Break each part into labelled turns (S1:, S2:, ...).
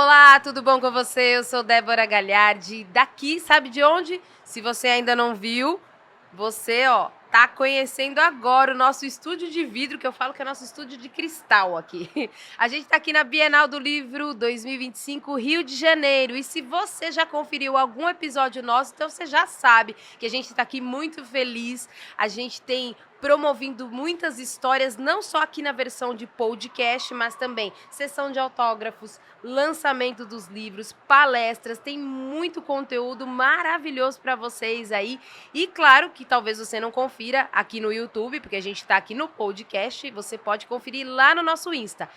S1: Olá, tudo bom com você? Eu sou Débora Galhardi, daqui, sabe de onde? Se você ainda não viu, você, tá conhecendo agora o nosso estúdio de vidro, que eu falo que é nosso estúdio de cristal aqui. A gente tá aqui na Bienal do Livro 2025, Rio de Janeiro. E se você já conferiu algum episódio nosso, então você já sabe que a gente tá aqui muito feliz. A gente tem promovendo muitas histórias, não só aqui na versão de podcast, mas também sessão de autógrafos, lançamento dos livros, palestras, tem muito conteúdo maravilhoso para vocês aí. E claro que talvez você não confira aqui no YouTube, porque a gente está aqui no podcast, você pode conferir lá no nosso Insta.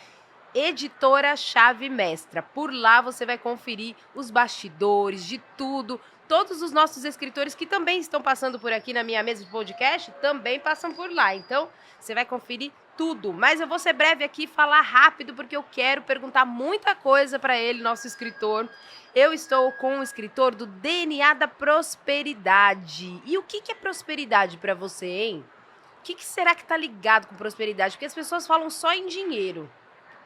S1: Editora Chave Mestra. Por lá você vai conferir os bastidores de tudo. Todos os nossos escritores que também estão passando por aqui na minha mesa de podcast também passam por lá. Então, você vai conferir tudo. Mas eu vou ser breve aqui, falar rápido, porque eu quero perguntar muita coisa para ele, nosso escritor. Eu estou com o escritor do DNA da Prosperidade. E o que é prosperidade para você, hein? O que será que tá ligado com prosperidade? Porque as pessoas falam só em dinheiro.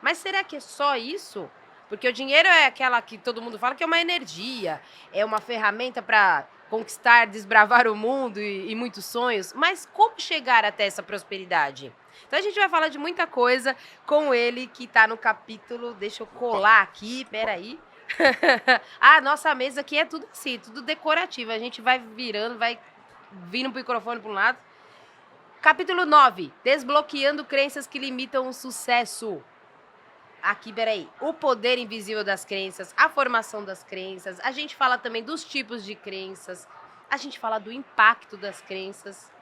S1: Mas será que é só isso? Porque o dinheiro é aquela que todo mundo fala que é uma energia, é uma ferramenta para conquistar, desbravar o mundo e muitos sonhos. Mas como chegar até essa prosperidade? Então a gente vai falar de muita coisa com ele que está no capítulo. Deixa eu colar aqui, peraí. A nossa mesa aqui é tudo assim, tudo decorativo. A gente vai virando, vai vindo o microfone para um lado. Capítulo 9, desbloqueando crenças que limitam o sucesso. Aqui, peraí, o poder invisível das crenças, a formação das crenças, a gente fala também dos tipos de crenças, a gente fala do impacto das crenças.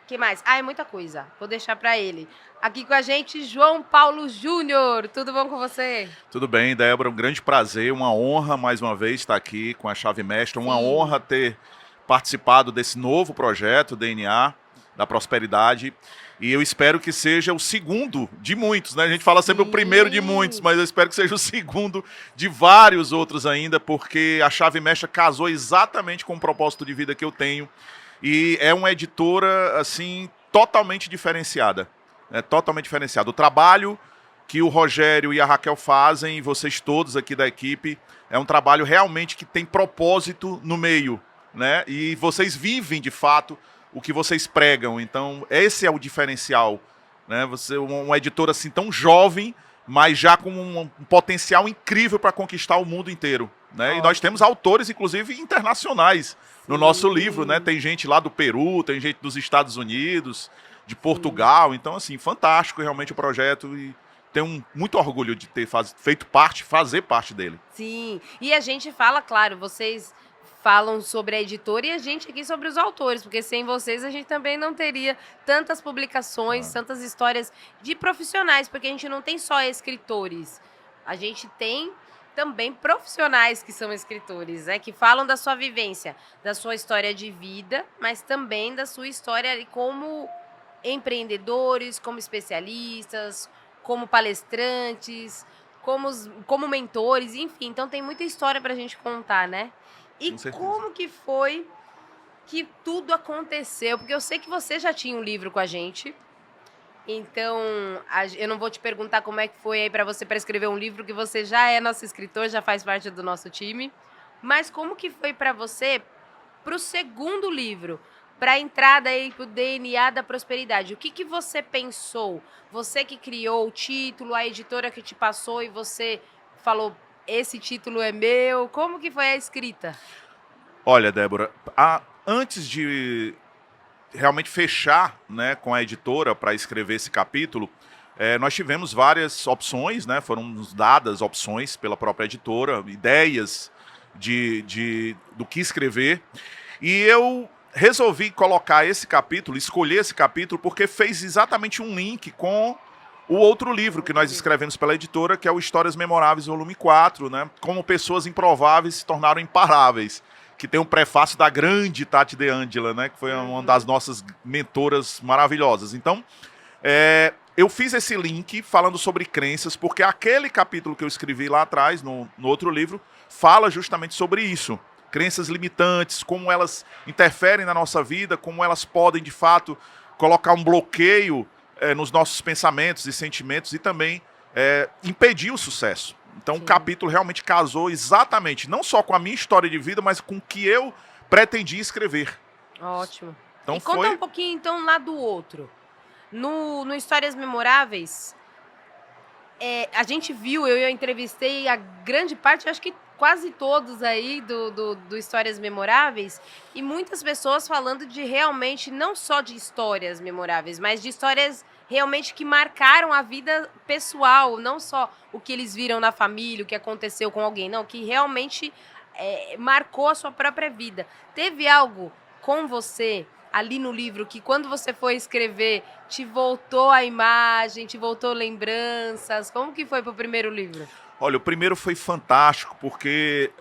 S1: O que mais? É muita coisa, vou deixar para ele. Aqui com a gente, João Paulo Júnior, tudo bom com você?
S2: Tudo bem, Débora, um grande prazer, uma honra mais uma vez estar aqui com a Chave Mestra, uma honra ter participado desse novo projeto, DNA da Prosperidade. E eu espero que seja o segundo de muitos, né? A gente fala sempre o primeiro de muitos, mas eu espero que seja o segundo de vários outros ainda, porque a Chave Mestra casou exatamente com o propósito de vida que eu tenho. E é uma editora, assim, totalmente diferenciada. Totalmente diferenciada. O trabalho que o Rogério e a Raquel fazem, e vocês todos aqui da equipe, é um trabalho realmente que tem propósito no meio, né? E vocês vivem, de fato, o que vocês pregam. Então, esse é o diferencial, né? Você, uma editora assim tão jovem, mas já com um potencial incrível para conquistar o mundo inteiro, né? E nós temos autores, inclusive, internacionais no nosso livro, né? Tem gente lá do Peru, tem gente dos Estados Unidos, de Portugal. Então, assim, fantástico realmente o projeto e tenho muito orgulho de ter feito parte, fazer parte dele.
S1: Sim, e a gente fala, claro, vocês falam sobre a editora e a gente aqui sobre os autores, porque sem vocês a gente também não teria tantas publicações, tantas histórias de profissionais, porque a gente não tem só escritores, a gente tem também profissionais que são escritores, né, que falam da sua vivência, da sua história de vida, mas também da sua história como empreendedores, como especialistas, como palestrantes, como mentores, enfim, então tem muita história pra gente contar, né? E como que foi que tudo aconteceu? Porque eu sei que você já tinha um livro com a gente. Então, eu não vou te perguntar como é que foi aí para você para escrever um livro, que você já é nosso escritor, já faz parte do nosso time. Mas como que foi para você para o segundo livro, para a entrada aí pro DNA da Prosperidade? O que você pensou? Você que criou o título, a editora que te passou e você falou: esse título é meu. Como que foi a escrita?
S2: Olha, Débora, antes de realmente fechar, né, com a editora para escrever esse capítulo, nós tivemos várias opções, né, foram nos dadas opções pela própria editora, ideias do que escrever. E eu resolvi colocar esse capítulo, escolher esse capítulo, porque fez exatamente um link com o outro livro que nós escrevemos pela editora, que é o Histórias Memoráveis, volume 4, né? Como pessoas improváveis se tornaram imparáveis, que tem um prefácio da grande Tati De Angela, né? Que foi uma das nossas mentoras maravilhosas. Então, eu fiz esse link falando sobre crenças, porque aquele capítulo que eu escrevi lá atrás, no outro livro, fala justamente sobre isso. Crenças limitantes, como elas interferem na nossa vida, como elas podem, de fato, colocar um bloqueio nos nossos pensamentos e sentimentos e também impedir o sucesso, Então
S1: Sim.
S2: o capítulo realmente casou exatamente, não só com a minha história de vida, mas com o que eu pretendia escrever.
S1: Ótimo.
S2: Então
S1: E conta um
S2: foi...
S1: pouquinho, então, lá do outro. No Histórias Memoráveis, a gente viu, eu entrevistei a grande parte, acho que quase todos aí do Histórias Memoráveis, e muitas pessoas falando de realmente, não só de histórias memoráveis, mas de histórias realmente que marcaram a vida pessoal, não só o que eles viram na família, o que aconteceu com alguém, não, que realmente marcou a sua própria vida. Teve algo com você ali no livro que quando você foi escrever te voltou a imagem, te voltou lembranças? Como que foi pro primeiro livro?
S2: Olha, o primeiro foi fantástico, porque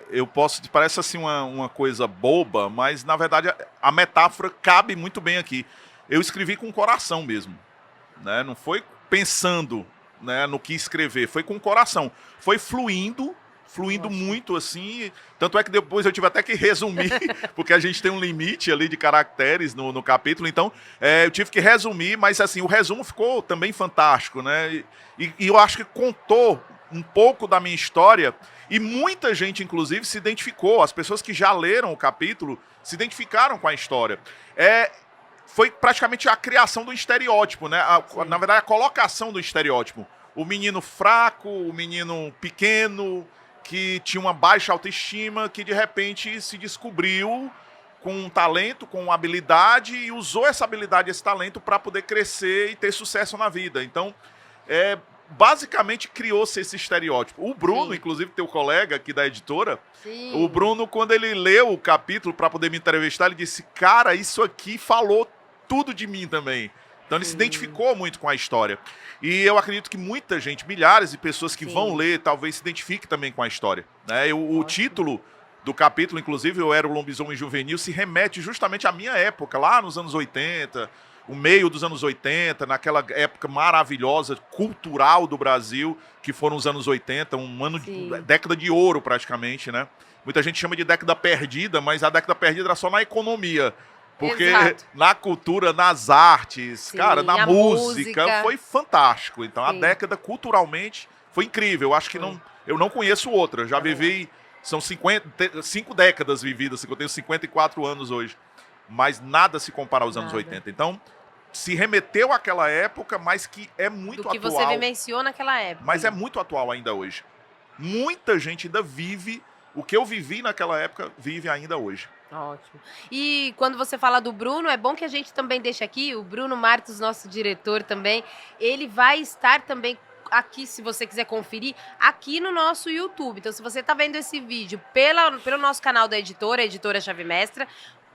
S2: eu posso... Parece assim uma coisa boba, mas na verdade a metáfora cabe muito bem aqui. Eu escrevi com o coração mesmo, né? Não foi pensando, né, no que escrever, foi com o coração. Foi fluindo muito assim. Tanto é que depois eu tive até que resumir, porque a gente tem um limite ali de caracteres no capítulo. Então eu tive que resumir, mas assim, o resumo ficou também fantástico, né? E eu acho que contou um pouco da minha história e muita gente, inclusive, se identificou. As pessoas que já leram o capítulo se identificaram com a história. Foi praticamente a criação do estereótipo, né? Na verdade, a colocação do estereótipo. O menino fraco, o menino pequeno, que tinha uma baixa autoestima, que de repente se descobriu com um talento, com uma habilidade e usou essa habilidade, esse talento para poder crescer e ter sucesso na vida. Então, basicamente criou-se esse estereótipo. O Bruno,
S1: Sim.
S2: inclusive teu colega aqui da editora,
S1: Sim.
S2: o Bruno, quando ele leu o capítulo para poder me entrevistar, ele disse, cara, isso aqui falou tudo de mim também. Então ele se identificou muito com a história. E eu acredito que muita gente, milhares de pessoas que vão ler, talvez se identifiquem também com a história, né? O título do capítulo, inclusive, Eu Era o Lobisomem Juvenil, se remete justamente à minha época, lá nos anos 80, o meio dos anos 80, naquela época maravilhosa, cultural do Brasil, que foram os anos 80, década de ouro praticamente, né? Muita gente chama de década perdida, mas a década perdida era só na economia. Porque na cultura, nas artes, cara, na música, foi fantástico. Então, a década, culturalmente, foi incrível. Eu acho que eu não conheço outra. Já vivi, são 5 décadas vividas, eu tenho 54 anos hoje. Mas nada se compara aos anos 80. Então, se remeteu àquela época, mas que é muito atual.
S1: Do que você vivenciou naquela época.
S2: Mas é muito atual ainda hoje. Muita gente ainda vive o que eu vivi naquela época, vive ainda hoje.
S1: Ótimo. E quando você fala do Bruno, é bom que a gente também deixe aqui, o Bruno Martos, nosso diretor também, ele vai estar também aqui, se você quiser conferir, aqui no nosso YouTube. Então, se você está vendo esse vídeo pelo nosso canal da editora, a Editora Chave Mestra,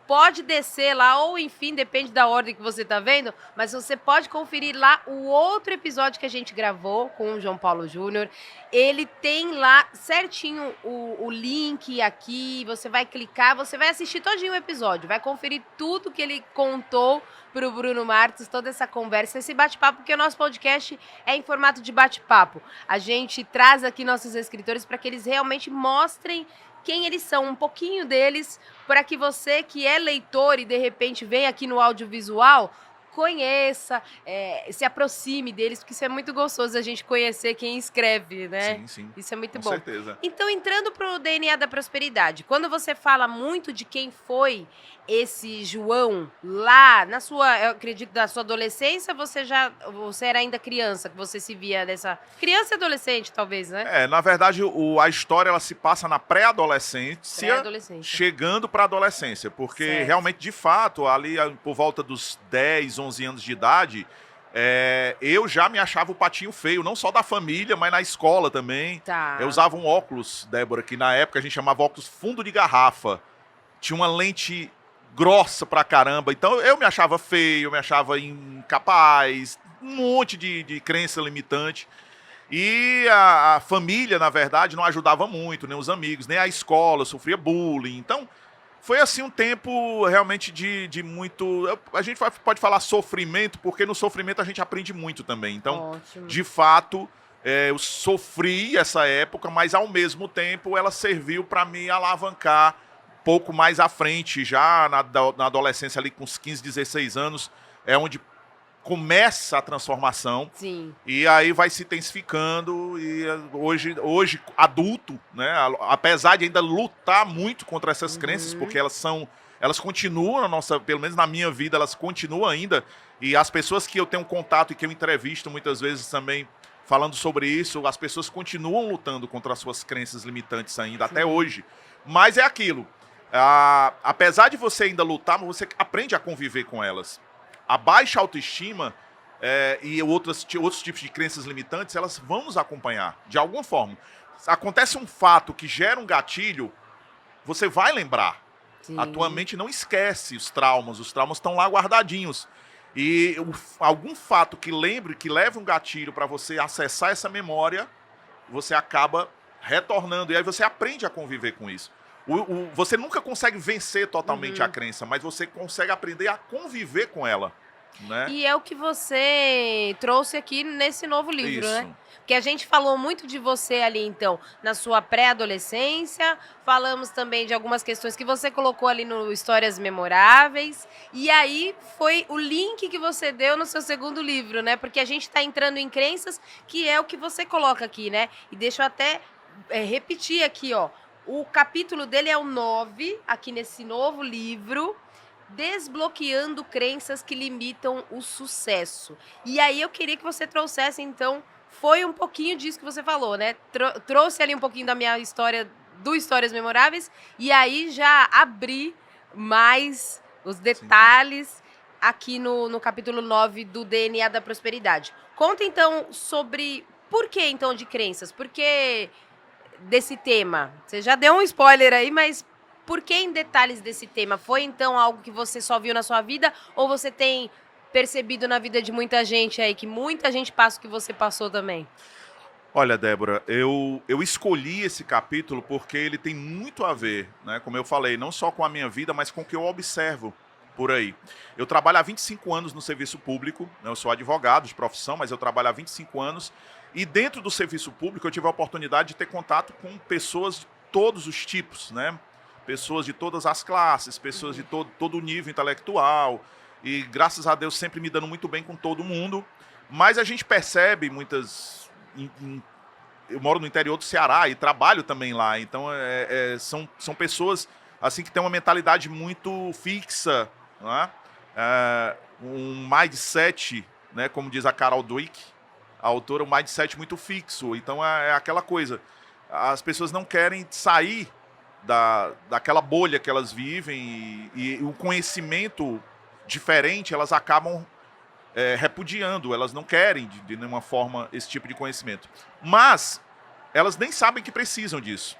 S1: pode descer lá, ou enfim, depende da ordem que você tá vendo, mas você pode conferir lá o outro episódio que a gente gravou com o João Paulo Júnior. Ele tem lá certinho o link aqui, você vai clicar, você vai assistir todinho o episódio, vai conferir tudo que ele contou pro Bruno Martos, toda essa conversa, esse bate-papo, porque o nosso podcast é em formato de bate-papo. A gente traz aqui nossos escritores para que eles realmente mostrem quem eles são, um pouquinho deles, para que você que é leitor e de repente vem aqui no audiovisual, conheça, se aproxime deles, porque isso é muito gostoso a gente conhecer quem escreve, né?
S2: Sim, sim.
S1: Isso é muito
S2: com
S1: bom.
S2: certeza.
S1: Então, entrando pro DNA da prosperidade, quando você fala muito de quem foi esse João lá na sua, eu acredito, da sua adolescência, você era ainda criança, que você se via dessa criança e adolescente, talvez, né?
S2: Na verdade, a história ela se passa na pré-adolescência, chegando para a adolescência, porque realmente, de fato, ali por volta dos 10, 11 anos de idade, eu já me achava o patinho feio, não só da família, mas na escola também.
S1: Tá.
S2: Eu usava um óculos, Débora, que na época a gente chamava óculos fundo de garrafa. Tinha uma lente grossa pra caramba. Então eu me achava feio, eu me achava incapaz, um monte de crença limitante. E a família, na verdade, não ajudava muito, nem os amigos, nem a escola, sofria bullying. Então, foi assim um tempo realmente de muito... A gente pode falar sofrimento, porque no sofrimento a gente aprende muito também. Então, de fato, eu sofri essa época, mas ao mesmo tempo ela serviu para me alavancar pouco mais à frente, já na adolescência ali com uns 15, 16 anos, onde começa a transformação.
S1: Sim.
S2: E aí vai se intensificando e hoje adulto, né, apesar de ainda lutar muito contra essas crenças, porque elas continuam pelo menos na minha vida, elas continuam ainda, e as pessoas que eu tenho contato e que eu entrevisto muitas vezes também falando sobre isso, as pessoas continuam lutando contra as suas crenças limitantes ainda, até hoje. Mas é aquilo, apesar de você ainda lutar, você aprende a conviver com elas. A baixa autoestima e outros tipos de crenças limitantes, elas vão nos acompanhar, de alguma forma. Acontece um fato que gera um gatilho, você vai lembrar.
S1: Sim.
S2: A tua mente não esquece os traumas estão lá guardadinhos. E algum fato que leve um gatilho para você acessar essa memória, você acaba retornando. E aí você aprende a conviver com isso. Você nunca consegue vencer totalmente a crença, mas você consegue aprender a conviver com ela. Né?
S1: E é o que você trouxe aqui nesse novo livro,
S2: Isso.
S1: né? Porque a gente falou muito de você ali, então, na sua pré-adolescência, falamos também de algumas questões que você colocou ali no Histórias Memoráveis, e aí foi o link que você deu no seu segundo livro, né? Porque a gente está entrando em crenças, que é o que você coloca aqui, né? E deixa eu até repetir aqui, ó. O capítulo dele é o 9, aqui nesse novo livro, Desbloqueando Crenças que Limitam o Sucesso. E aí eu queria que você trouxesse, então, foi um pouquinho disso que você falou, né? Trouxe ali um pouquinho da minha história, do Histórias Memoráveis, e aí já abri mais os detalhes aqui no capítulo 9 do DNA da Prosperidade. Conta, então, sobre por que, então, de crenças? Por que desse tema? Você já deu um spoiler aí, mas por que em detalhes desse tema? Foi, então, algo que você só viu na sua vida ou você tem percebido na vida de muita gente aí, que muita gente passa o que você passou também?
S2: Olha, Débora, eu escolhi esse capítulo porque ele tem muito a ver, né, como eu falei, não só com a minha vida, mas com o que eu observo por aí. Eu trabalho há 25 anos no serviço público, né, eu sou advogado de profissão, mas eu trabalho há 25 anos, e dentro do serviço público eu tive a oportunidade de ter contato com pessoas de todos os tipos, né? Pessoas de todas as classes, pessoas de todo o nível intelectual, e graças a Deus sempre me dando muito bem com todo mundo, mas a gente percebe muitas... Eu moro no interior do Ceará e trabalho também lá, então são pessoas assim que têm uma mentalidade muito fixa, né? Um mindset, né, como diz a Carol Dweck, a autora, um mindset muito fixo. Então é aquela coisa, as pessoas não querem sair daquela bolha que elas vivem e o conhecimento diferente elas acabam repudiando, elas não querem de nenhuma forma esse tipo de conhecimento. Mas elas nem sabem que precisam disso.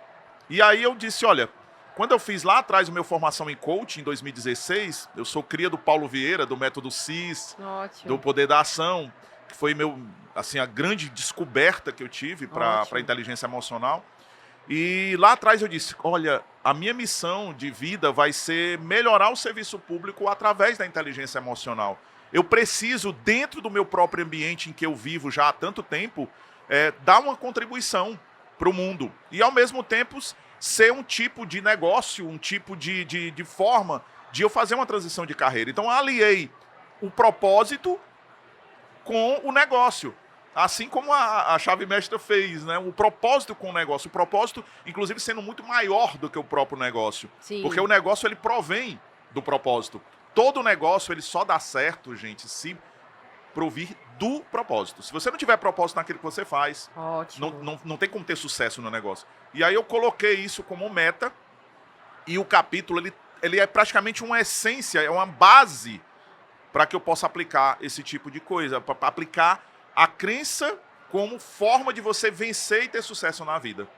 S2: E aí eu disse, olha, quando eu fiz lá atrás a minha formação em coaching, em 2016, eu sou cria do Paulo Vieira, do método CIS,
S1: Ótimo.
S2: do Poder da Ação, que foi a grande descoberta que eu tive para a inteligência emocional. E lá atrás eu disse, olha, a minha missão de vida vai ser melhorar o serviço público através da inteligência emocional. Eu preciso, dentro do meu próprio ambiente em que eu vivo já há tanto tempo, dar uma contribuição para o mundo. E, ao mesmo tempo, ser um tipo de negócio, um tipo de forma de eu fazer uma transição de carreira. Então, aliei o propósito com o negócio. Assim como a Chave Mestra fez, né? O propósito com o negócio. O propósito, inclusive, sendo muito maior do que o próprio negócio.
S1: Sim.
S2: Porque o negócio, ele provém do propósito. Todo negócio, ele só dá certo, gente, se provir do propósito. Se você não tiver propósito naquilo que você faz, não tem como ter sucesso no negócio. E aí eu coloquei isso como meta, e o capítulo, ele é praticamente uma essência, é uma base para que eu possa aplicar esse tipo de coisa, para aplicar a crença como forma de você vencer e ter sucesso na vida.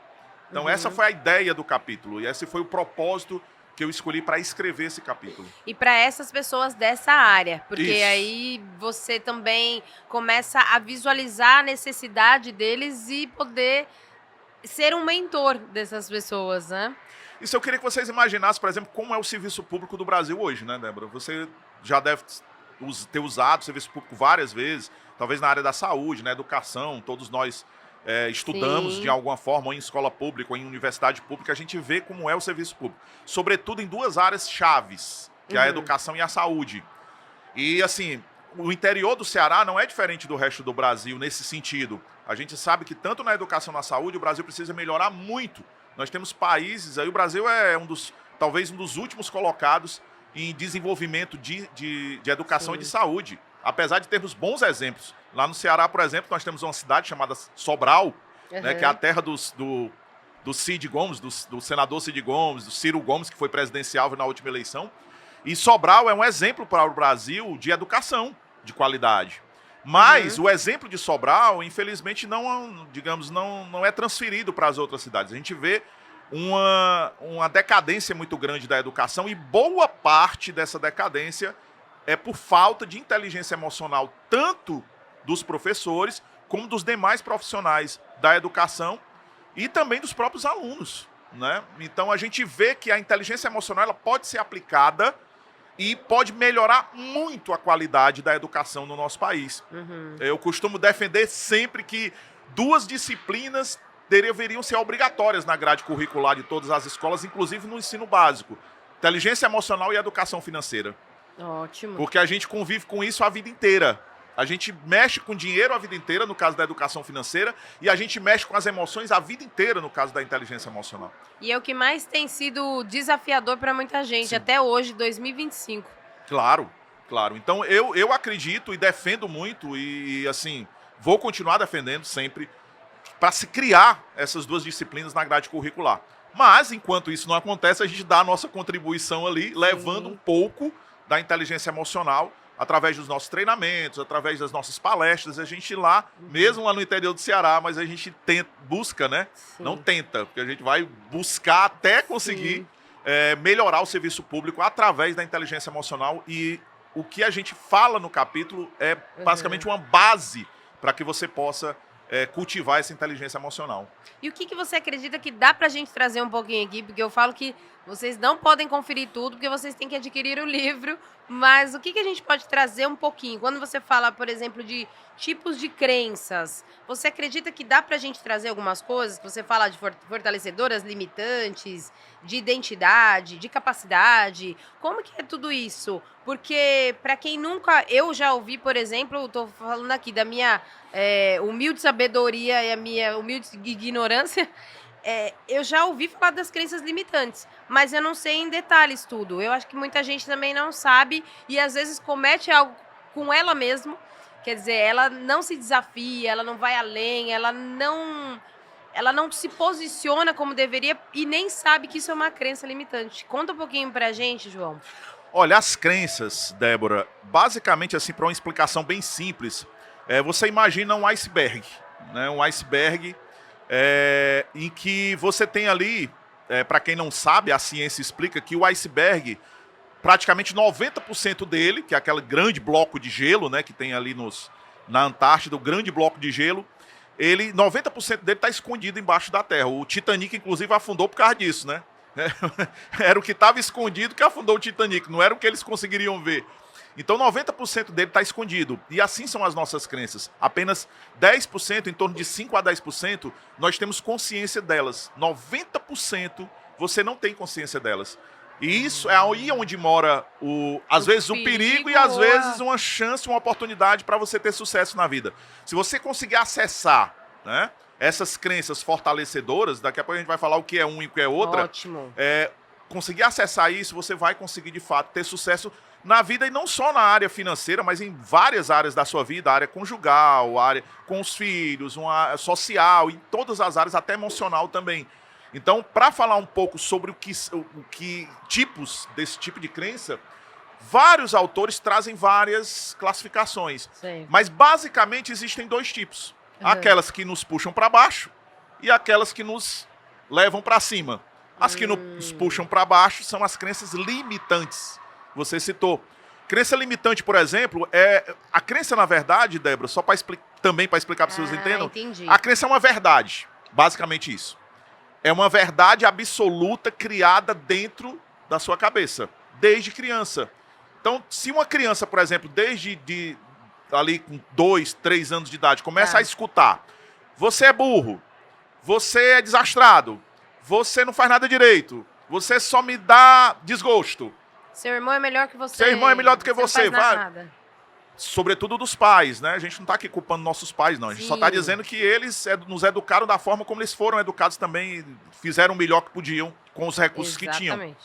S2: Então essa foi a ideia do capítulo, e esse foi o propósito que eu escolhi para escrever esse capítulo.
S1: E para essas pessoas dessa área, porque
S2: Isso.
S1: aí você também começa a visualizar a necessidade deles e poder ser um mentor dessas pessoas, né?
S2: Isso eu queria que vocês imaginassem, por exemplo, como é o serviço público do Brasil hoje, né, Débora? Você já deve ter usado o serviço público várias vezes, talvez na área da saúde, na educação, todos nós estudamos
S1: Sim.
S2: de alguma forma, ou em escola pública, ou em universidade pública, a gente vê como é o serviço público. Sobretudo em duas áreas chaves, que é a educação e a saúde. E, assim, o interior do Ceará não é diferente do resto do Brasil nesse sentido. A gente sabe que tanto na educação e na saúde o Brasil precisa melhorar muito. Nós temos países, aí o Brasil é talvez um dos últimos colocados em desenvolvimento de educação e de saúde. Apesar de termos bons exemplos. Lá no Ceará, por exemplo, nós temos uma cidade chamada Sobral, né, que é a terra do Cid Gomes, do senador Cid Gomes, do Ciro Gomes, que foi presidenciável na última eleição. E Sobral é um exemplo para o Brasil de educação de qualidade. Mas o exemplo de Sobral, infelizmente, não é transferido para as outras cidades. A gente vê uma decadência muito grande da educação e boa parte dessa decadência é por falta de inteligência emocional, tanto dos professores como dos demais profissionais da educação e também dos próprios alunos, né? Então a gente vê que a inteligência emocional ela pode ser aplicada e pode melhorar muito a qualidade da educação no nosso país. Eu costumo defender sempre que 2 disciplinas deveriam ser obrigatórias na grade curricular de todas as escolas, inclusive no ensino básico. Inteligência emocional e educação financeira.
S1: Ótimo.
S2: Porque a gente convive com isso a vida inteira. A gente mexe com dinheiro a vida inteira, no caso da educação financeira, e a gente mexe com as emoções a vida inteira, no caso da inteligência emocional.
S1: E é o que mais tem sido desafiador para muita gente,
S2: Sim.
S1: até hoje, 2025.
S2: Claro, claro. Então eu acredito e defendo muito, e assim, vou continuar defendendo sempre, para se criar essas 2 disciplinas na grade curricular. Mas, enquanto isso não acontece, a gente dá a nossa contribuição ali, levando um pouco da inteligência emocional, através dos nossos treinamentos, através das nossas palestras, a gente lá, mesmo lá no interior do Ceará, mas a gente busca, né?
S1: Sim.
S2: Não tenta, porque a gente vai buscar até conseguir melhorar o serviço público através da inteligência emocional, e o que a gente fala no capítulo é basicamente uma base para que você possa cultivar essa inteligência emocional.
S1: E o que você acredita que dá pra gente trazer um pouquinho aqui? Porque eu falo que vocês não podem conferir tudo, porque vocês têm que adquirir o livro, mas o que a gente pode trazer um pouquinho? Quando você fala, por exemplo, de tipos de crenças, você acredita que dá pra gente trazer algumas coisas? Você fala de fortalecedoras, limitantes, de identidade, de capacidade. Como que é tudo isso? Porque, para quem nunca... Eu já ouvi, por exemplo, estou falando aqui da minha humilde sabedoria e a minha humilde ignorância, eu já ouvi falar das crenças limitantes, mas eu não sei em detalhes tudo. Eu acho que muita gente também não sabe e, às vezes, comete algo com ela mesma. Quer dizer, ela não se desafia, ela não vai além, ela não se posiciona como deveria e nem sabe que isso é uma crença limitante. Conta um pouquinho pra gente, João.
S2: Olha, as crenças, Débora, basicamente, assim, para uma explicação bem simples, você imagina um iceberg, né? Um iceberg em que você tem ali, para quem não sabe, a ciência explica que o iceberg, praticamente 90% dele, que é aquele grande bloco de gelo, né, que tem ali na Antártida, o grande bloco de gelo, 90% dele está escondido embaixo da terra. O Titanic, inclusive, afundou por causa disso, né? Era o que estava escondido que afundou o Titanic, não era o que eles conseguiriam ver. Então 90% dele está escondido. E assim são as nossas crenças. Apenas 10%, em torno de 5 a 10%, nós temos consciência delas. 90% você não tem consciência delas. E isso é aí onde mora, às vezes, o perigo e às vezes uma chance, uma oportunidade para você ter sucesso na vida. Se você conseguir acessar, né, essas crenças fortalecedoras, daqui a pouco a gente vai falar o que é um e o que é outra.
S1: Ótimo.
S2: Conseguir acessar isso, você vai conseguir, de fato, ter sucesso na vida, e não só na área financeira, mas em várias áreas da sua vida, área conjugal, área com os filhos, uma social, em todas as áreas, até emocional também. Então, para falar um pouco sobre o que tipos desse tipo de crença, vários autores trazem várias classificações.
S1: Sim.
S2: Mas, basicamente, existem 2 tipos. Aquelas que nos puxam para baixo e aquelas que nos levam para cima. As que nos puxam para baixo são as crenças limitantes. Você citou. Crença limitante, por exemplo, a crença, na verdade, Débora, só também para explicar para vocês entendam,
S1: entendi.
S2: A crença é uma verdade, basicamente isso. É uma verdade absoluta criada dentro da sua cabeça, desde criança. Então, se uma criança, por exemplo, desde ali com 2, 3 anos de idade, começa a escutar: você é burro, você é desastrado, você não faz nada direito, você só me dá desgosto.
S1: Seu irmão é melhor que você.
S2: Seu irmão é melhor do que você,
S1: não faz
S2: vai.
S1: nada.
S2: sobretudo dos pais, né? A gente não está aqui culpando nossos pais, não. A gente só está dizendo que eles nos educaram da forma como eles foram educados também, fizeram o melhor que podiam com os recursos que tinham.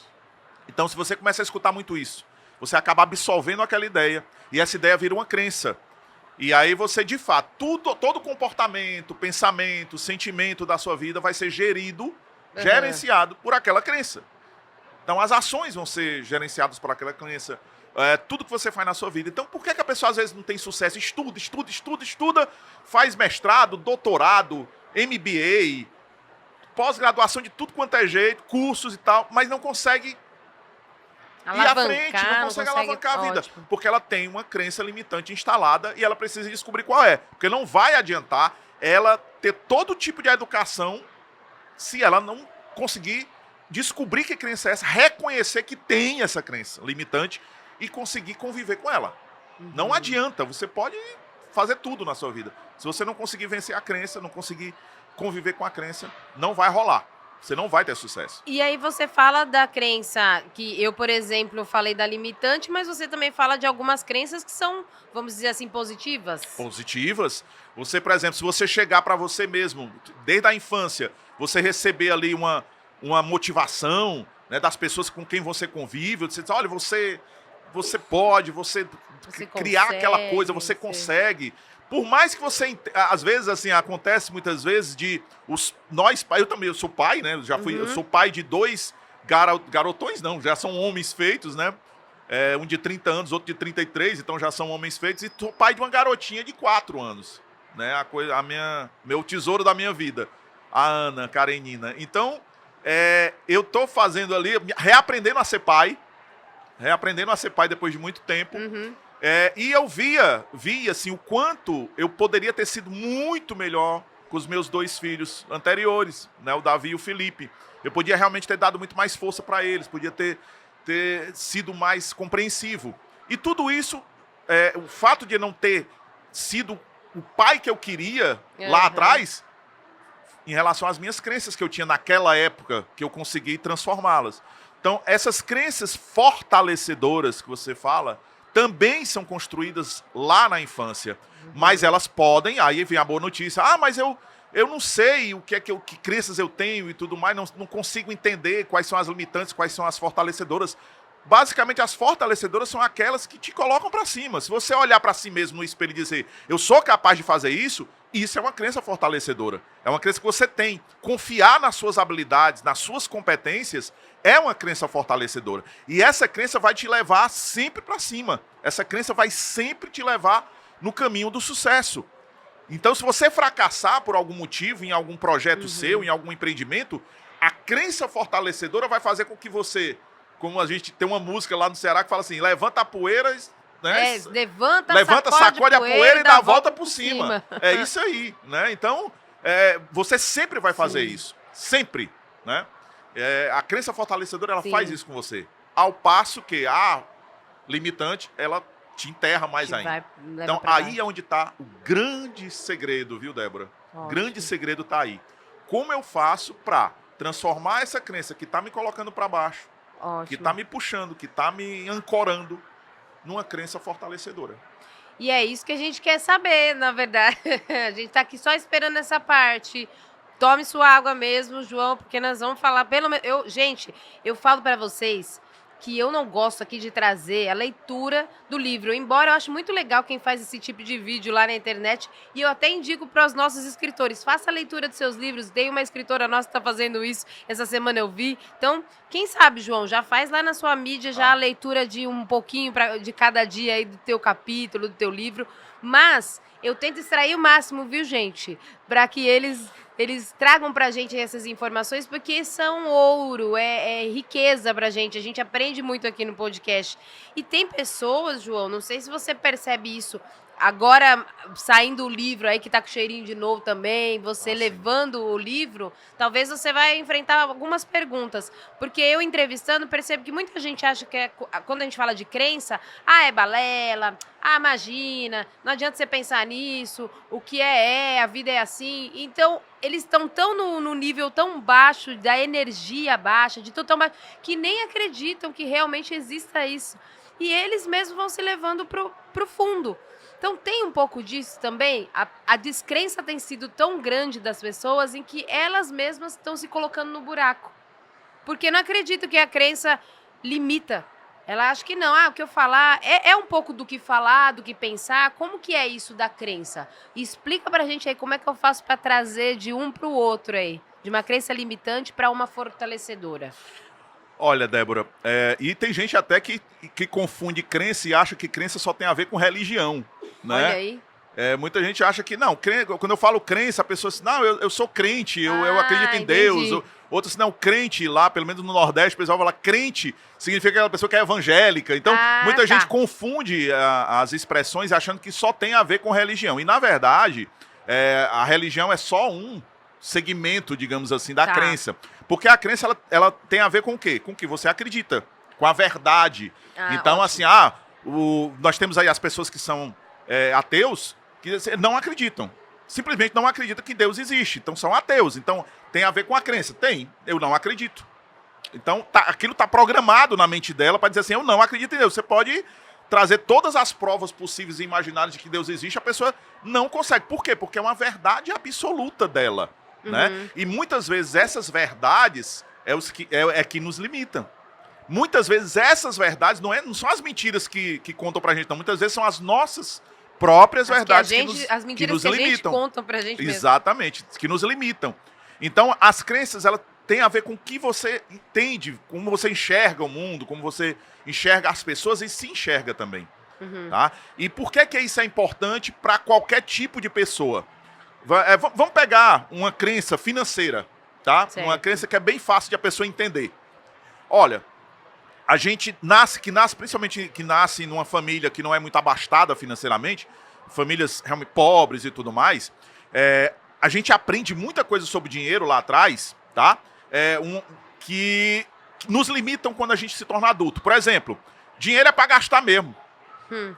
S2: Então, se você começa a escutar muito isso, você acaba absorvendo aquela ideia, e essa ideia vira uma crença. E aí você, de fato, todo comportamento, pensamento, sentimento da sua vida vai ser gerenciado por aquela crença. Então, as ações vão ser gerenciadas por aquela crença. Tudo que você faz na sua vida. Então, por que a pessoa às vezes não tem sucesso? Estuda, faz mestrado, doutorado, MBA, pós-graduação de tudo quanto é jeito, cursos e tal, mas não consegue ir à frente, não consegue alavancar a vida.
S1: Ótimo.
S2: Porque ela tem uma crença limitante instalada e ela precisa descobrir qual é. Porque não vai adiantar ela ter todo tipo de educação se ela não conseguir descobrir que crença é essa, reconhecer que tem essa crença limitante e conseguir conviver com ela. Não adianta, você pode fazer tudo na sua vida. Se você não conseguir vencer a crença, não conseguir conviver com a crença, não vai rolar. Você não vai ter sucesso.
S1: E aí você fala da crença que eu, por exemplo, falei da limitante, mas você também fala de algumas crenças que são, vamos dizer assim, positivas.
S2: Positivas. Você, por exemplo, se você chegar para você mesmo, desde a infância, você receber ali uma motivação, né, das pessoas com quem você convive, você diz, olha, você pode, você criar aquela coisa, você consegue. Por mais que você, às vezes, assim, acontece muitas vezes eu também, eu sou pai, né, eu sou pai de 2 garotões, não, já são homens feitos, né, um de 30 anos, outro de 33, então já são homens feitos, e sou pai de uma garotinha de 4 anos, né, meu tesouro da minha vida, a Ana Karenina. Então, eu tô fazendo ali, reaprendendo a ser pai depois de muito tempo. E eu via assim, o quanto eu poderia ter sido muito melhor com os meus 2 filhos anteriores, né, o Davi e o Felipe. Eu podia realmente ter dado muito mais força para eles, podia ter sido mais compreensivo. E tudo isso, o fato de não ter sido o pai que eu queria lá atrás, em relação às minhas crenças que eu tinha naquela época, que eu consegui transformá-las. Então, essas crenças fortalecedoras que você fala, também são construídas lá na infância. Mas elas podem, aí vem a boa notícia, mas eu não sei que crenças eu tenho e tudo mais, não consigo entender quais são as limitantes, quais são as fortalecedoras. Basicamente, as fortalecedoras são aquelas que te colocam para cima. Se você olhar para si mesmo no espelho e dizer, eu sou capaz de fazer isso, isso é uma crença fortalecedora. É uma crença que você tem. Confiar nas suas habilidades, nas suas competências, é uma crença fortalecedora. E essa crença vai te levar sempre para cima. Essa crença vai sempre te levar no caminho do sucesso. Então, se você fracassar por algum motivo, em algum projeto seu, em algum empreendimento, a crença fortalecedora vai fazer com que você, como a gente tem uma música lá no Ceará que fala assim, levanta a poeira, né?
S1: Levanta,
S2: sacode a poeira e dá a volta por cima. É isso aí, né? Então, você sempre vai fazer isso. Sempre, né? A crença fortalecedora, ela faz isso com você. Ao passo que a limitante, ela te enterra mais ainda. Então, aí é onde está o grande segredo, viu, Débora? O grande segredo está aí. Como eu faço para transformar essa crença que está me colocando para baixo, que está me puxando, que está me ancorando, numa crença fortalecedora.
S1: E é isso que a gente quer saber, na verdade. A gente está aqui só esperando essa parte. Tome sua água mesmo, João, porque nós vamos falar pelo menos... Gente, eu falo para vocês que eu não gosto aqui de trazer a leitura do livro, embora eu acho muito legal quem faz esse tipo de vídeo lá na internet, e eu até indico para os nossos escritores, faça a leitura dos seus livros, tem uma escritora nossa que está fazendo isso, essa semana eu vi, então, quem sabe, João, já faz lá na sua mídia já a leitura de um pouquinho de cada dia aí do teu capítulo, do teu livro, mas eu tento extrair o máximo, viu, gente, para que eles tragam pra gente essas informações, porque são ouro, é riqueza pra gente. A gente aprende muito aqui no podcast. E tem pessoas, João, não sei se você percebe isso, agora saindo o livro aí, que tá com cheirinho de novo também, você levando o livro, talvez você vai enfrentar algumas perguntas. Porque eu entrevistando, percebo que muita gente acha que quando a gente fala de crença, é balela, imagina, não adianta você pensar nisso, o que a vida é assim. Então, eles estão tão no nível tão baixo, da energia baixa, de tudo tão baixo, que nem acreditam que realmente exista isso. E eles mesmos vão se levando pro fundo. Então tem um pouco disso também. A descrença tem sido tão grande das pessoas em que elas mesmas estão se colocando no buraco. Porque não acredito que a crença limita. Ela acha que não. O que eu falar é um pouco do que falar, do que pensar. Como que é isso da crença? Explica pra gente aí como é que eu faço pra trazer de um pro outro aí. De uma crença limitante pra uma fortalecedora.
S2: Olha, Débora, e tem gente até que confunde crença e acha que crença só tem a ver com religião, né?
S1: Olha aí.
S2: Muita gente acha que, não, quando eu falo crença, a pessoa diz, não, eu sou crente, eu acredito em
S1: entendi.
S2: Deus. Outros, não, crente lá, pelo menos no Nordeste, o pessoal fala crente, significa aquela pessoa que é evangélica. Então, muita gente confunde as expressões achando que só tem a ver com religião. E, na verdade, a religião é só um segmento, digamos assim, da crença. Porque a crença, ela tem a ver com o quê? Com o que você acredita, com a verdade. Então, ótimo. Assim, nós temos aí as pessoas que são ateus, que não acreditam. Simplesmente não acreditam que Deus existe. Então, são ateus. Então, tem a ver com a crença. Tem, eu não acredito. Então, aquilo está programado na mente dela para dizer assim, eu não acredito em Deus. Você pode trazer todas as provas possíveis e imaginárias de que Deus existe, a pessoa não consegue. Por quê? Porque é uma verdade absoluta dela. Né? E muitas vezes essas verdades que nos limitam. Muitas vezes essas verdades não são as mentiras que contam pra gente, não. Muitas vezes são as nossas próprias verdades
S1: as mentiras que a gente contam pra gente mesmo.
S2: Exatamente, que nos limitam. Então, as crenças, elas têm a ver com o que você entende, como você enxerga o mundo, como você enxerga as pessoas e se enxerga também. Tá? E por que isso é importante para qualquer tipo de pessoa? Vamos pegar uma crença financeira, tá? Certo. Uma crença que é bem fácil de a pessoa entender. Olha, a gente principalmente que nasce numa família que não é muito abastada financeiramente, famílias realmente pobres e tudo mais, a gente aprende muita coisa sobre dinheiro lá atrás, tá? Que nos limitam quando a gente se torna adulto. Por exemplo, dinheiro é para gastar mesmo.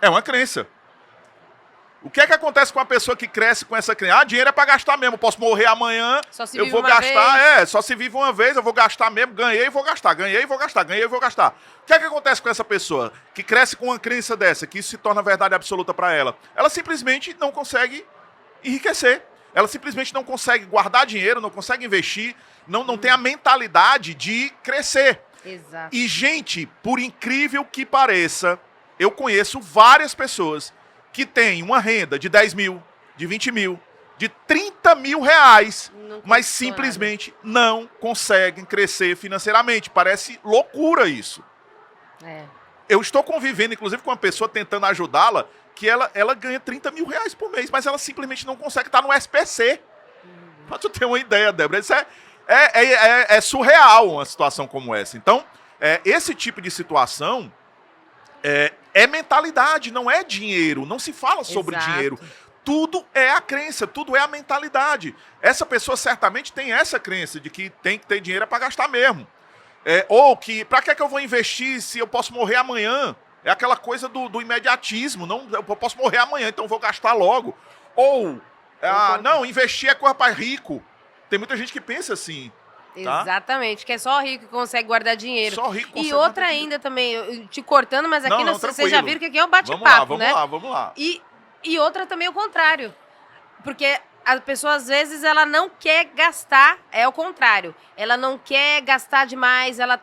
S2: É uma crença. O que acontece com uma pessoa que cresce com essa crença? Dinheiro é para gastar mesmo, eu posso morrer amanhã, eu vou gastar, só se vive uma vez, eu vou gastar mesmo, ganhei e vou gastar, ganhei e vou gastar, ganhei e vou gastar. O que acontece com essa pessoa que cresce com uma crença dessa, que isso se torna verdade absoluta para ela? Ela simplesmente não consegue enriquecer, ela simplesmente não consegue guardar dinheiro, não consegue investir, não tem a mentalidade de crescer.
S1: Exato.
S2: E, gente, por incrível que pareça, eu conheço várias pessoas que tem uma renda de 10 mil, de 20 mil, de 30 mil reais, mas simplesmente não conseguem crescer financeiramente. Parece loucura isso. Eu estou convivendo, inclusive, com uma pessoa tentando ajudá-la, que ela ganha 30 mil reais por mês, mas ela simplesmente não consegue estar no SPC. Pra tu ter uma ideia, Débora, isso é surreal uma situação como essa. Então, esse tipo de situação é mentalidade, não é dinheiro. Não se fala sobre dinheiro. Tudo é a crença, tudo é a mentalidade. Essa pessoa certamente tem essa crença de que tem que ter dinheiro para gastar mesmo. Ou que, para que eu vou investir se eu posso morrer amanhã? É aquela coisa do imediatismo. Não, eu posso morrer amanhã, então eu vou gastar logo. Ou, não, investir é coisa para rico. Tem muita gente que pensa assim. Tá?
S1: Exatamente, que é só rico que consegue guardar dinheiro.
S2: Só rico consegue.
S1: E outra ainda também, eu te cortando, mas aqui vocês já viram que aqui é um bate-papo, né?
S2: Vamos lá.
S1: E outra também o contrário. Porque a pessoa, às vezes, ela não quer gastar, é o contrário. Ela não quer gastar demais, ela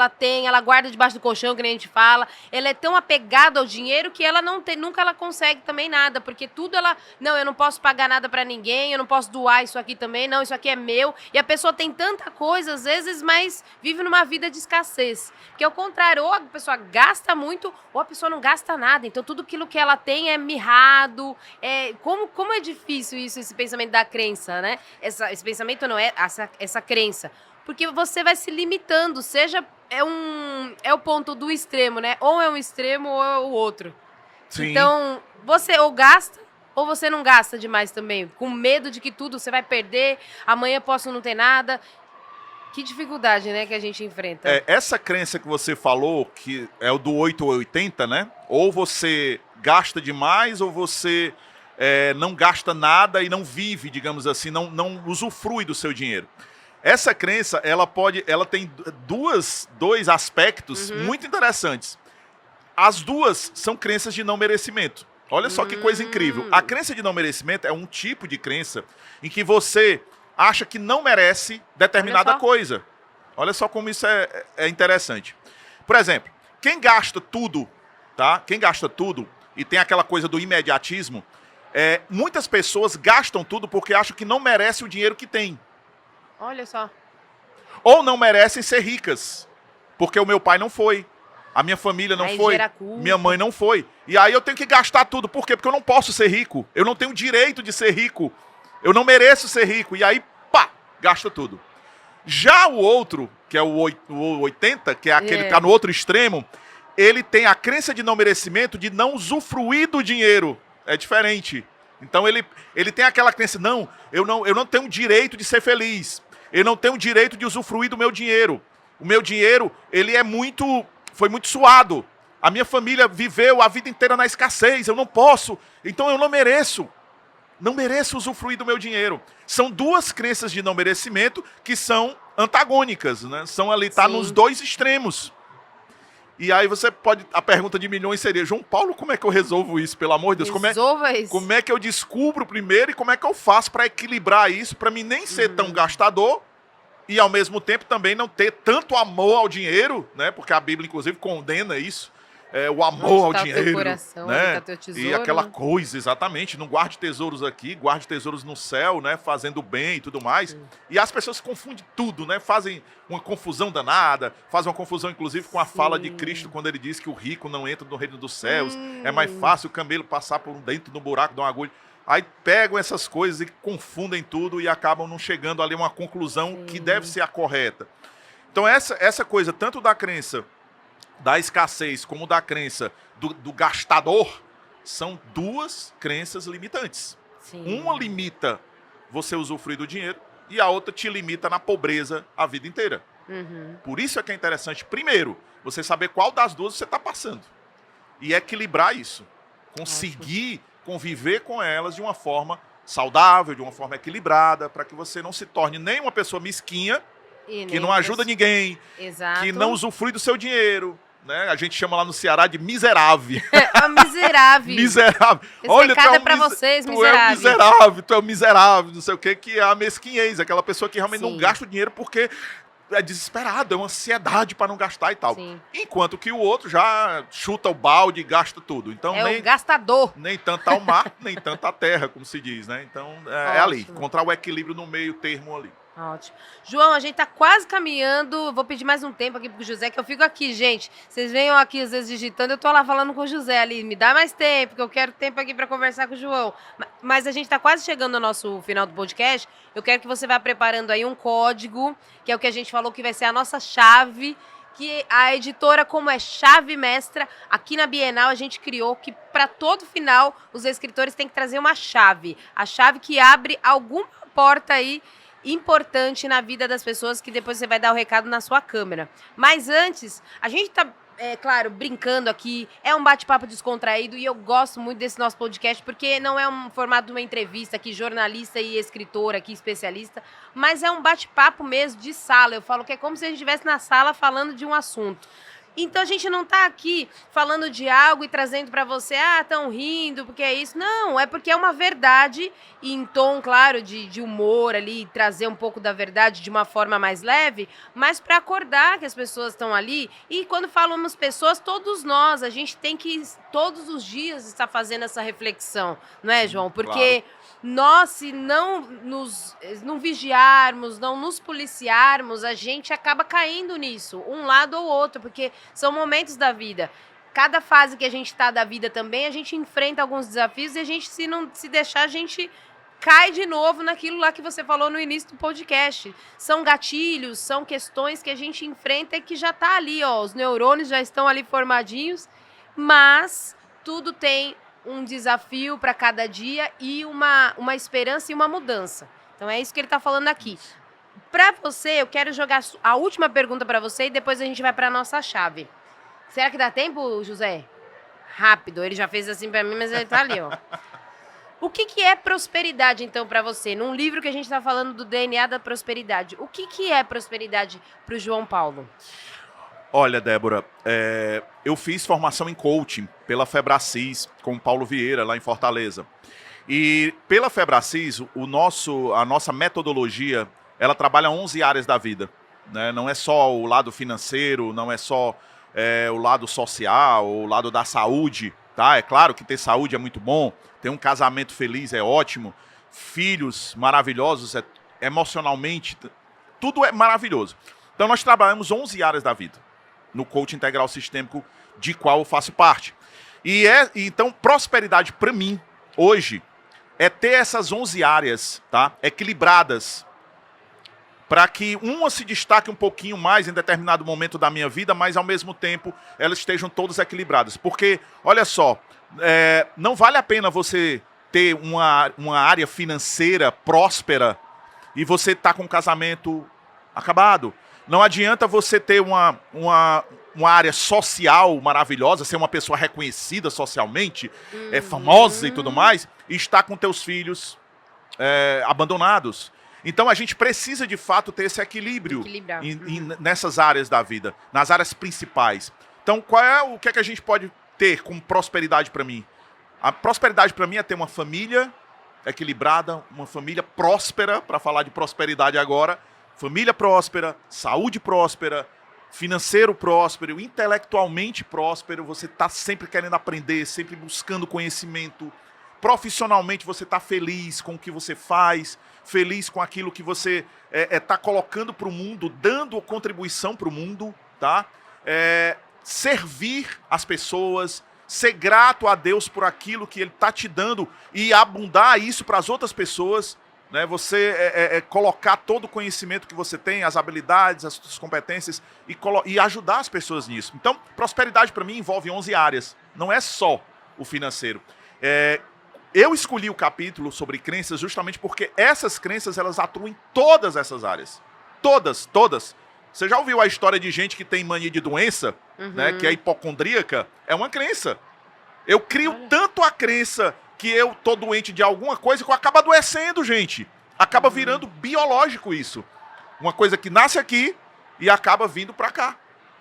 S1: tem, ela guarda debaixo do colchão, que nem a gente fala. Ela é tão apegada ao dinheiro que ela nunca ela consegue também nada, porque tudo não, eu não posso pagar nada pra ninguém, eu não posso doar isso aqui também, não, isso aqui é meu. E a pessoa tem tanta coisa, às vezes, mas vive numa vida de escassez. Porque é o contrário, ou a pessoa gasta muito, ou a pessoa não gasta nada. Então, tudo aquilo que ela tem é mirrado. Como é difícil isso, esse pensamento da crença, né? Esse pensamento não é essa crença. Porque você vai se limitando, é o ponto do extremo, né? Ou é um extremo ou é o outro. Sim. Então, você ou gasta ou você não gasta demais também, com medo de que tudo você vai perder, amanhã posso não ter nada. Que dificuldade, né, que a gente enfrenta.
S2: Essa crença que você falou, que é o do 8 ou 80, né? Ou você gasta demais ou você não gasta nada e não vive, digamos assim, não usufrui do seu dinheiro. Essa crença, ela tem dois aspectos muito interessantes. As duas são crenças de não merecimento. Olha só que coisa incrível. A crença de não merecimento é um tipo de crença em que você acha que não merece determinada coisa. Olha só como isso é interessante. Por exemplo, quem gasta tudo, tá? Quem gasta tudo e tem aquela coisa do imediatismo, muitas pessoas gastam tudo porque acham que não merece o dinheiro que tem.
S1: Olha só.
S2: Ou não merecem ser ricas, porque o meu pai não foi, a minha família não foi, minha mãe não foi. E aí eu tenho que gastar tudo. Por quê? Porque eu não posso ser rico. Eu não tenho direito de ser rico. Eu não mereço ser rico. E aí, pá, gasta tudo. Já o outro, que é o 80, que é aquele que está no outro extremo, ele tem a crença de não merecimento de não usufruir do dinheiro. É diferente. Então ele tem aquela crença, não, eu não tenho direito de ser feliz. Eu não tenho direito de usufruir do meu dinheiro. O meu dinheiro, foi muito suado. A minha família viveu a vida inteira na escassez. Eu não posso. Então eu não mereço. Não mereço usufruir do meu dinheiro. São duas crenças de não merecimento que são antagônicas, né? São ali, tá nos dois extremos. E aí a pergunta de milhões seria, João Paulo, como é que eu resolvo isso, pelo amor de Deus? Como é que eu descubro primeiro e como é que eu faço para equilibrar isso, para mim nem ser tão gastador e ao mesmo tempo também não ter tanto amor ao dinheiro, né? Porque a Bíblia inclusive condena isso. O amor ao dinheiro, teu coração, né? Teu tesouro, e aquela coisa, exatamente, não guarde tesouros aqui, guarde tesouros no céu, né? Fazendo bem e tudo mais. E as pessoas confundem tudo, né? Fazem uma confusão danada, fazem uma confusão inclusive com a fala de Cristo quando ele diz que o rico não entra no reino dos céus, é mais fácil o camelo passar por dentro do buraco de uma agulha. Aí pegam essas coisas e confundem tudo e acabam não chegando ali a uma conclusão que deve ser a correta. Então essa coisa, tanto da crença da escassez como da crença do gastador, são duas crenças limitantes. Uma limita você usufruir do dinheiro e a outra te limita na pobreza a vida inteira. Por isso é que é interessante, primeiro, você saber qual das duas você está passando. E equilibrar isso. Conseguir conviver com elas de uma forma saudável, de uma forma equilibrada, para que você não se torne nem uma pessoa mesquinha, que não ajuda ninguém, que não usufrui do seu dinheiro, né? A gente chama lá no Ceará de miserável.
S1: Miserável.
S2: Miserável.
S1: Esse olha, recado é pra vocês, miserável.
S2: Tu é o miserável, não sei o que, que é a mesquinhez, aquela pessoa que realmente não gasta o dinheiro porque é desesperado, é uma ansiedade para não gastar e tal. Enquanto que o outro já chuta o balde e gasta tudo. Então,
S1: o gastador.
S2: Nem tanto ao mar, nem tanto à terra, como se diz, né? Então, é ali, encontrar o equilíbrio no meio termo ali.
S1: Ótimo. João, a gente tá quase caminhando. Vou pedir mais um tempo aqui pro José, que eu fico aqui, gente. Vocês venham aqui às vezes digitando, eu tô lá falando com o José ali. Me dá mais tempo, que eu quero tempo aqui para conversar com o João. Mas a gente tá quase chegando ao nosso final do podcast. Eu quero que você vá preparando aí um código, que é o que a gente falou que vai ser a nossa chave, que a editora, como é chave mestra, aqui na Bienal a gente criou que para todo final os escritores têm que trazer uma chave. A chave que abre alguma porta aí importante na vida das pessoas, que depois você vai dar o recado na sua câmera. Mas antes, a gente tá, claro, brincando aqui, é um bate-papo descontraído e eu gosto muito desse nosso podcast porque não é um formato de uma entrevista aqui, jornalista e escritor aqui, especialista, mas é um bate-papo mesmo de sala. Eu falo que é como se a gente estivesse na sala falando de um assunto. Então a gente não tá aqui falando de algo e trazendo para você, tão rindo, porque é isso. Não, é porque é uma verdade e em tom, claro, de humor ali, trazer um pouco da verdade de uma forma mais leve, mas para acordar que as pessoas estão ali. E quando falamos pessoas, todos nós, a gente tem que todos os dias estar fazendo essa reflexão, não é, João? Porque nós, se não vigiarmos, não nos policiarmos, a gente acaba caindo nisso, um lado ou outro, porque são momentos da vida. Cada fase que a gente está da vida também, a gente enfrenta alguns desafios e a gente, se não se deixar, a gente cai de novo naquilo lá que você falou no início do podcast. São gatilhos, são questões que a gente enfrenta e que já está ali, os neurônios já estão ali formadinhos, mas tudo tem um desafio para cada dia e uma esperança e uma mudança. Então é isso que ele está falando aqui. Para você, eu quero jogar a última pergunta para você e depois a gente vai para a nossa chave. Será que dá tempo, José? Rápido, ele já fez assim para mim, mas ele tá ali, ó. O que é prosperidade, então, para você? Num livro que a gente está falando do DNA da prosperidade, o que é prosperidade para o João Paulo?
S2: Olha, Débora, eu fiz formação em coaching pela Febracis com o Paulo Vieira, lá em Fortaleza. E pela Febracis, a nossa metodologia, ela trabalha 11 áreas da vida. Né? Não é só o lado financeiro, não é só o lado social, o lado da saúde. Tá? É claro que ter saúde é muito bom, ter um casamento feliz é ótimo, filhos maravilhosos, emocionalmente, tudo é maravilhoso. Então nós trabalhamos 11 áreas da vida no coaching integral sistêmico, de qual eu faço parte. Então, prosperidade para mim, hoje, é ter essas 11 áreas, tá, equilibradas, para que uma se destaque um pouquinho mais em determinado momento da minha vida, mas ao mesmo tempo elas estejam todas equilibradas. Porque, olha só, não vale a pena você ter uma área financeira próspera e você tá com um casamento acabado. Não adianta você ter uma área social maravilhosa, ser uma pessoa reconhecida socialmente, famosa e tudo mais, e estar com teus filhos abandonados. Então a gente precisa de fato ter esse equilíbrio nessas áreas da vida, nas áreas principais. Então o que é que a gente pode ter como prosperidade para mim? A prosperidade para mim é ter uma família equilibrada, uma família próspera, para falar de prosperidade agora, família próspera, saúde próspera, financeiro próspero, intelectualmente próspero, você está sempre querendo aprender, sempre buscando conhecimento. Profissionalmente você está feliz com o que você faz, feliz com aquilo que você está colocando para o mundo, dando contribuição para o mundo, tá? Servir as pessoas, ser grato a Deus por aquilo que Ele está te dando e abundar isso para as outras pessoas. Né, você colocar todo o conhecimento que você tem, as habilidades, as suas competências e ajudar as pessoas nisso. Então, prosperidade para mim envolve 11 áreas, não é só o financeiro. Eu escolhi o capítulo sobre crenças justamente porque essas crenças elas atuam em todas essas áreas. Todas, todas. Você já ouviu a história de gente que tem mania de doença, né, que é hipocondríaca? É uma crença. Eu crio tanto a crença que eu tô doente de alguma coisa que eu acabo adoecendo, gente. Acaba virando biológico isso. Uma coisa que nasce aqui e acaba vindo para cá.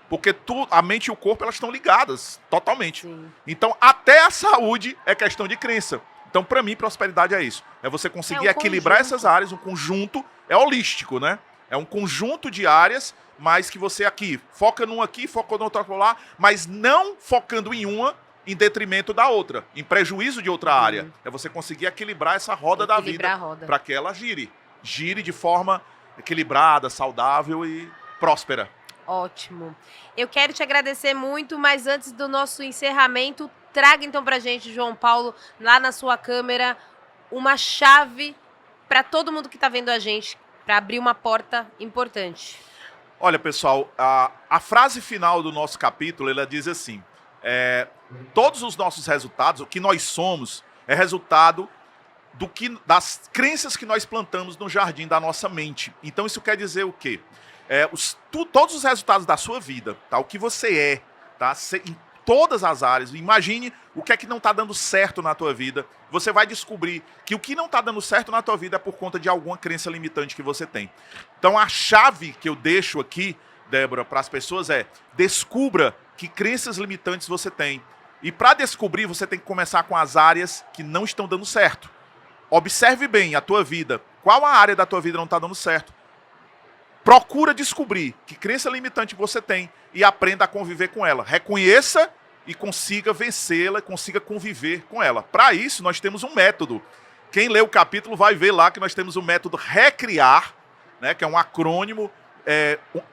S2: Porque a mente e o corpo elas estão ligadas totalmente. Sim. Então, até a saúde é questão de crença. Então, para mim, prosperidade é isso. É você conseguir equilibrar essas áreas, um conjunto, é holístico, né? É um conjunto de áreas, mas que você aqui foca num aqui, foca no outro lá, mas não focando em uma em detrimento da outra, em prejuízo de outra área. É você conseguir equilibrar essa roda da vida para que ela gire de forma equilibrada, saudável e próspera.
S1: Ótimo. Eu quero te agradecer muito, mas antes do nosso encerramento, traga então pra gente, João Paulo, lá na sua câmera, uma chave para todo mundo que está vendo a gente, para abrir uma porta importante.
S2: Olha, pessoal, a frase final do nosso capítulo, ela diz assim: todos os nossos resultados, o que nós somos, é resultado das crenças que nós plantamos no jardim da nossa mente. Então isso quer dizer o quê? Todos os resultados da sua vida, tá? O que você é, tá? Em todas as áreas. Imagine o que é que não está dando certo na tua vida. Você vai descobrir que o que não está dando certo na tua vida é por conta de alguma crença limitante que você tem. Então a chave que eu deixo aqui, Débora, para as pessoas descubra que crenças limitantes você tem. E para descobrir, você tem que começar com as áreas que não estão dando certo. Observe bem a tua vida. Qual a área da tua vida não está dando certo? Procura descobrir que crença limitante você tem e aprenda a conviver com ela. Reconheça e consiga vencê-la, consiga conviver com ela. Para isso, nós temos um método. Quem lê o capítulo vai ver lá que nós temos o método Recriar, né, que é um acrônimo.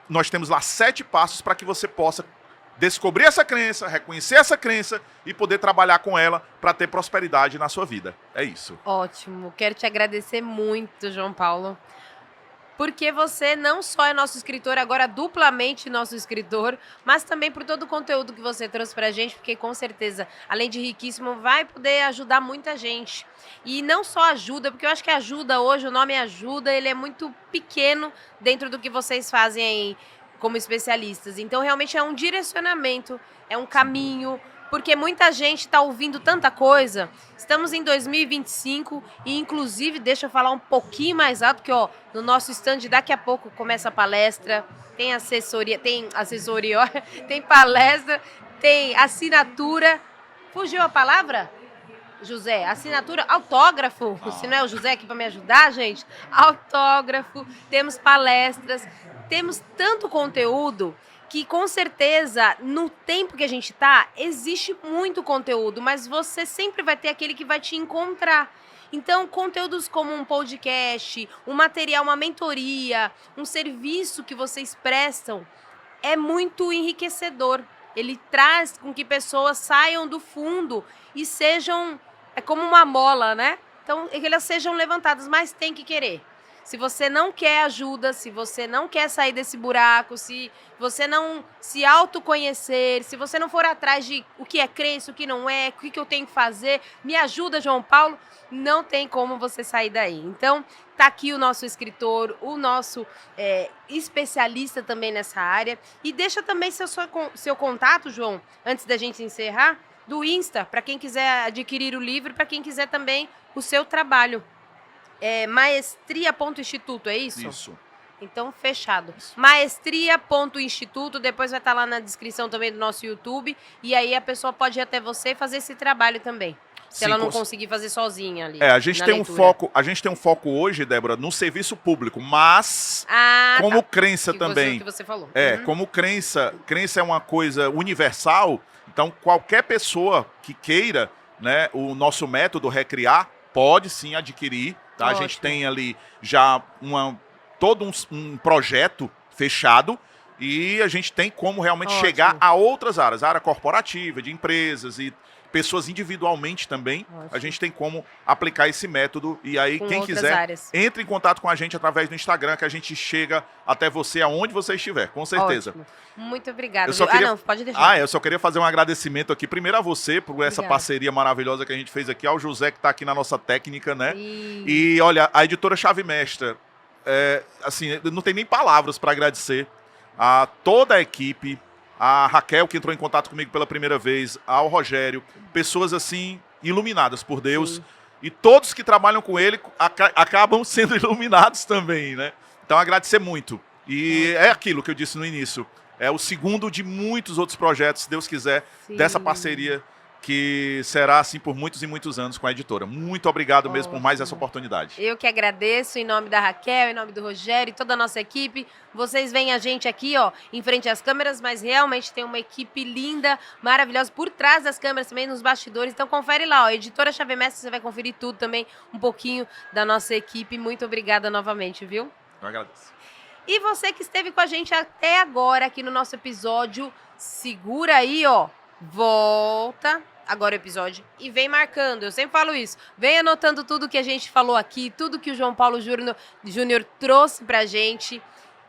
S2: Nós temos lá 7 passos para que você possa descobrir essa crença, reconhecer essa crença e poder trabalhar com ela para ter prosperidade na sua vida. É isso.
S1: Ótimo. Quero te agradecer muito, João Paulo. Porque você não só é nosso escritor, agora duplamente nosso escritor, mas também por todo o conteúdo que você trouxe pra gente, porque com certeza, além de riquíssimo, vai poder ajudar muita gente. E não só ajuda, porque eu acho que ajuda hoje, o nome ajuda, ele é muito pequeno dentro do que vocês fazem aí como especialistas. Então, realmente é um direcionamento, é um caminho, porque muita gente está ouvindo tanta coisa. Estamos em 2025 e, inclusive, deixa eu falar um pouquinho mais alto, que ó, no nosso stand daqui a pouco começa a palestra, tem assessoria, ó, tem palestra, tem assinatura. Fugiu a palavra? José, assinatura, autógrafo, se não é o José aqui para me ajudar, gente, autógrafo, temos palestras, temos tanto conteúdo que com certeza no tempo que a gente tá, existe muito conteúdo, mas você sempre vai ter aquele que vai te encontrar. Então, conteúdos como um podcast, um material, uma mentoria, um serviço que vocês prestam é muito enriquecedor. Ele traz com que pessoas saiam do fundo e sejam... É como uma mola, né? Então, que elas sejam levantadas, mas tem que querer. Se você não quer ajuda, se você não quer sair desse buraco, se você não se autoconhecer, se você não for atrás de o que é crença, o que não é, o que eu tenho que fazer, me ajuda, João Paulo, não tem como você sair daí. Então, tá aqui o nosso escritor, o nosso especialista também nessa área. E deixa também seu contato, João, antes da gente encerrar, do Insta, para quem quiser adquirir o livro, para quem quiser também o seu trabalho. Maestria.instituto, é isso?
S2: Isso.
S1: Então, fechado. Maestria.instituto, depois vai estar lá na descrição também do nosso YouTube, e aí a pessoa pode ir até você e fazer esse trabalho também. Se ela não conseguir fazer sozinha ali.
S2: A gente tem um foco hoje, Débora, no serviço público, mas como crença também.
S1: Que você falou.
S2: Como crença é uma coisa universal, então qualquer pessoa que queira, né, o nosso método Recriar, pode sim adquirir, tá? A gente tem ali já todo um projeto fechado e a gente tem como realmente chegar a outras áreas, a área corporativa, de empresas e pessoas individualmente também. A gente tem como aplicar esse método e aí quem quiser, entre em contato com a gente através do Instagram que a gente chega até você aonde você estiver, com certeza.
S1: Ótimo. Muito obrigada.
S2: Não,
S1: pode deixar.
S2: Eu só queria fazer um agradecimento aqui, primeiro a você por essa parceria maravilhosa que a gente fez aqui, ao José que está aqui na nossa técnica, né? E olha, a editora Chave Mestra, assim, não tem nem palavras para agradecer a toda a equipe, a Raquel, que entrou em contato comigo pela primeira vez, ao Rogério, pessoas assim, iluminadas por Deus. Sim. E todos que trabalham com ele acabam sendo iluminados também, né? Então, agradecer muito. E é aquilo que eu disse no início, é o segundo de muitos outros projetos, se Deus quiser, dessa parceria que será assim por muitos e muitos anos com a editora. Muito obrigado mesmo por mais essa oportunidade.
S1: Eu que agradeço em nome da Raquel, em nome do Rogério e toda a nossa equipe. Vocês veem a gente aqui, ó, em frente às câmeras, mas realmente tem uma equipe linda, maravilhosa, por trás das câmeras também, nos bastidores. Então confere lá, ó, Editora Chave Mestra, você vai conferir tudo também, um pouquinho da nossa equipe. Muito obrigada novamente, viu?
S2: Eu agradeço.
S1: E você que esteve com a gente até agora aqui no nosso episódio, segura aí, ó. Volta agora o episódio e vem marcando, eu sempre falo isso, vem anotando tudo que a gente falou aqui, tudo que o João Paulo Júnior trouxe pra gente.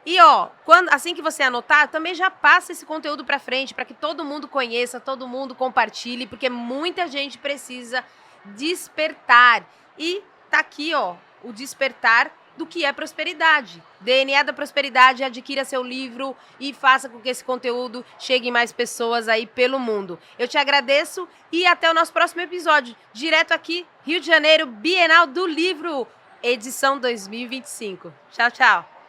S1: E ó, assim que você anotar, também já passa esse conteúdo pra frente, para que todo mundo conheça, todo mundo compartilhe, porque muita gente precisa despertar. E tá aqui, ó, o despertar do que é prosperidade. DNA da Prosperidade, adquira seu livro e faça com que esse conteúdo chegue em mais pessoas aí pelo mundo. Eu te agradeço e até o nosso próximo episódio. Direto aqui, Rio de Janeiro, Bienal do Livro, edição 2025. Tchau, tchau.